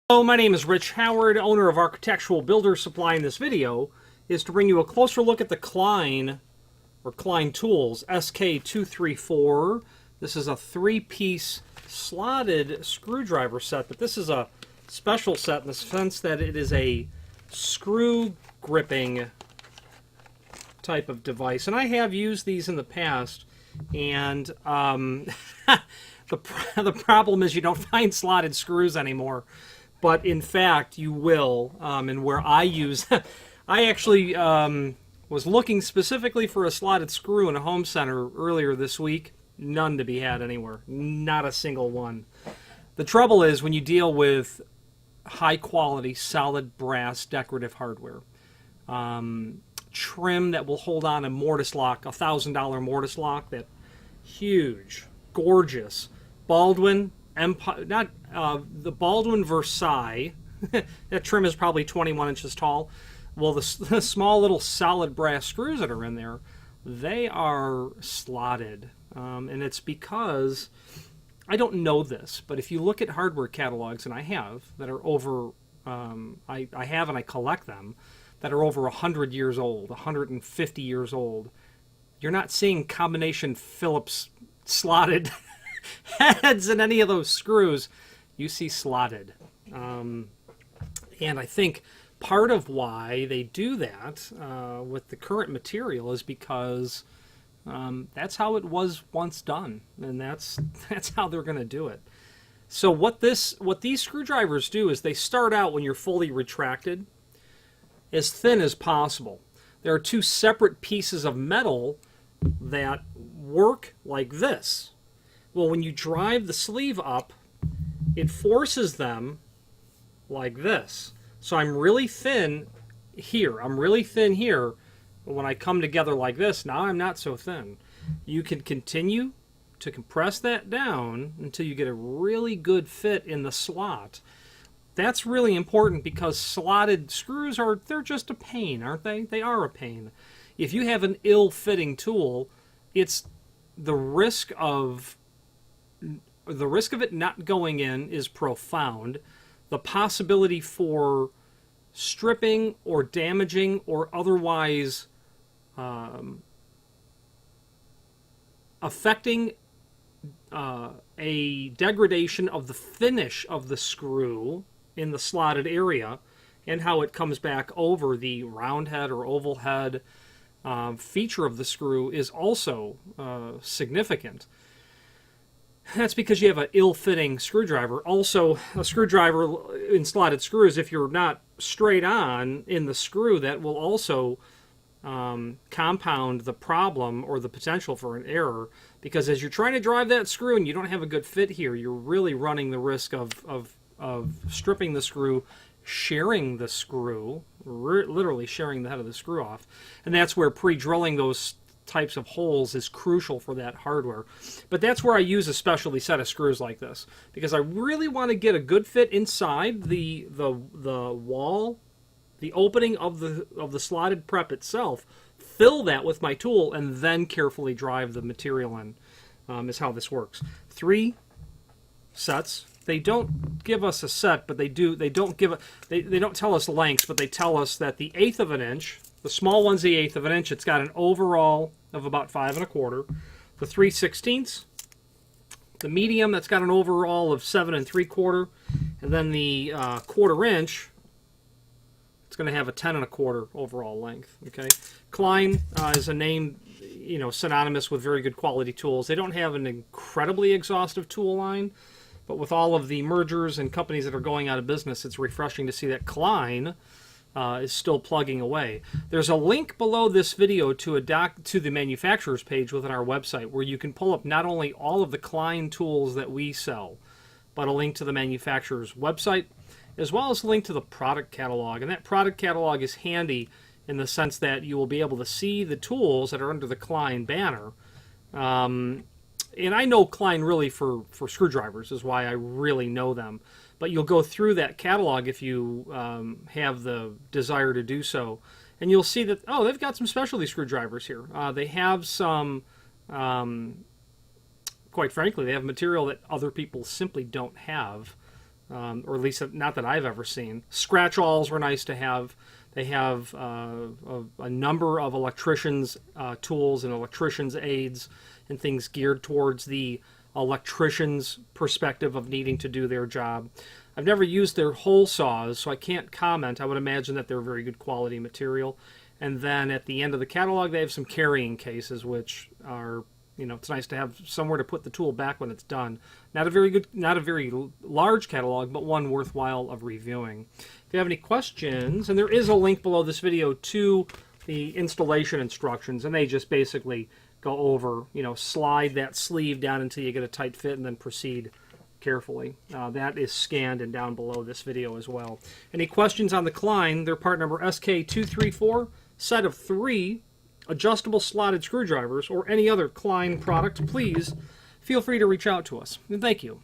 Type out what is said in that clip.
Hello, my name is Rich Howard, owner of Architectural Builder Supply. In this video is to bring you a closer look at the Klein Tools SK234. This is a three-piece slotted screwdriver set, but this is a special set in the sense that it is a screw gripping type of device. And I have used these in the past, and the problem is you don't find slotted screws anymore. But in fact, you will. And where I use, I actually was looking specifically for a slotted screw in a home center earlier this week. None to be had anywhere. Not a single one. The trouble is when you deal with high quality, solid brass decorative hardware. Trim that will hold on a mortise lock, $1,000 mortise lock, that huge, gorgeous Baldwin Empire, not the Baldwin Versailles. That trim is probably 21 inches tall. Well, the small little solid brass screws that are in there, they are slotted, and it's because I don't know this, but if you look at hardware catalogs, and I have that are over, I have and I collect them, that are over 100 years old, 150 years old, you're not seeing combination Phillips slotted heads in any of those screws. You see slotted. And I think part of why they do that with the current material is because that's how it was once done, and that's how they're going to do it. So what these screwdrivers do is they start out when you're fully retracted as thin as possible. There are two separate pieces of metal that work like this. Well, when you drive the sleeve up, it forces them like this. So I'm really thin here. I'm really thin here. But when I come together like this, now I'm not so thin. You can continue to compress that down until you get a really good fit in the slot. That's really important because slotted screws they're just a pain, aren't they? They are a pain. If you have an ill-fitting tool, it's the risk of it not going in is profound. The possibility for stripping or damaging or otherwise affecting a degradation of the finish of the screw in the slotted area and how it comes back over the round head or oval head feature of the screw is also significant. That's because you have an ill-fitting screwdriver. Also, a screwdriver in slotted screws, if you're not straight on in the screw, that will also compound the problem or the potential for an error. Because as you're trying to drive that screw and you don't have a good fit here, you're really running the risk of stripping the screw, shearing the screw, literally shearing the head of the screw off. And that's where pre-drilling those types of holes is crucial for that hardware. But that's where I use a specialty set of screws like this, because I really want to get a good fit inside the wall, the opening of the slotted prep itself, fill that with my tool, and then carefully drive the material in. Is how this works. 3 sets. They don't give us a set, but they do. They don't tell us lengths, but they tell us that the 1/8 of an inch. The small one's the 1/8 of an inch. It's got an overall of about 5 1/4. The 3/16, the medium, that's got an overall of 7 3/4, and then the 1/4 inch, it's going to have a 10 1/4 overall length. Okay, Klein is a name, synonymous with very good quality tools. They don't have an incredibly exhaustive tool line, but with all of the mergers and companies that are going out of business, it's refreshing to see that Klein is still plugging away. There's a link below this video to the manufacturer's page within our website where you can pull up not only all of the Klein tools that we sell, but a link to the manufacturer's website, as well as a link to the product catalog. And that product catalog is handy in the sense that you will be able to see the tools that are under the Klein banner. And I know Klein really for screwdrivers is why I really know them. But you'll go through that catalog if you have the desire to do so. And you'll see that, they've got some specialty screwdrivers here. They have some, quite frankly, they have material that other people simply don't have. or at least not that I've ever seen. Scratch-alls were nice to have. They have a number of electricians' tools and electricians' aids and things geared towards the electrician's perspective of needing to do their job. I've never used their hole saws, so I can't comment. I would imagine that they're very good quality material. And then at the end of the catalog, they have some carrying cases, which are, it's nice to have somewhere to put the tool back when it's done. Not a very large catalog, but one worthwhile of reviewing. If you have any questions, and there is a link below this video to the installation instructions, and they just basically go over, slide that sleeve down until you get a tight fit, and then proceed carefully. That is scanned and down below this video as well. Any questions on the Klein, their part number SK234, set of 3 adjustable slotted screwdrivers, or any other Klein product, please feel free to reach out to us. And thank you.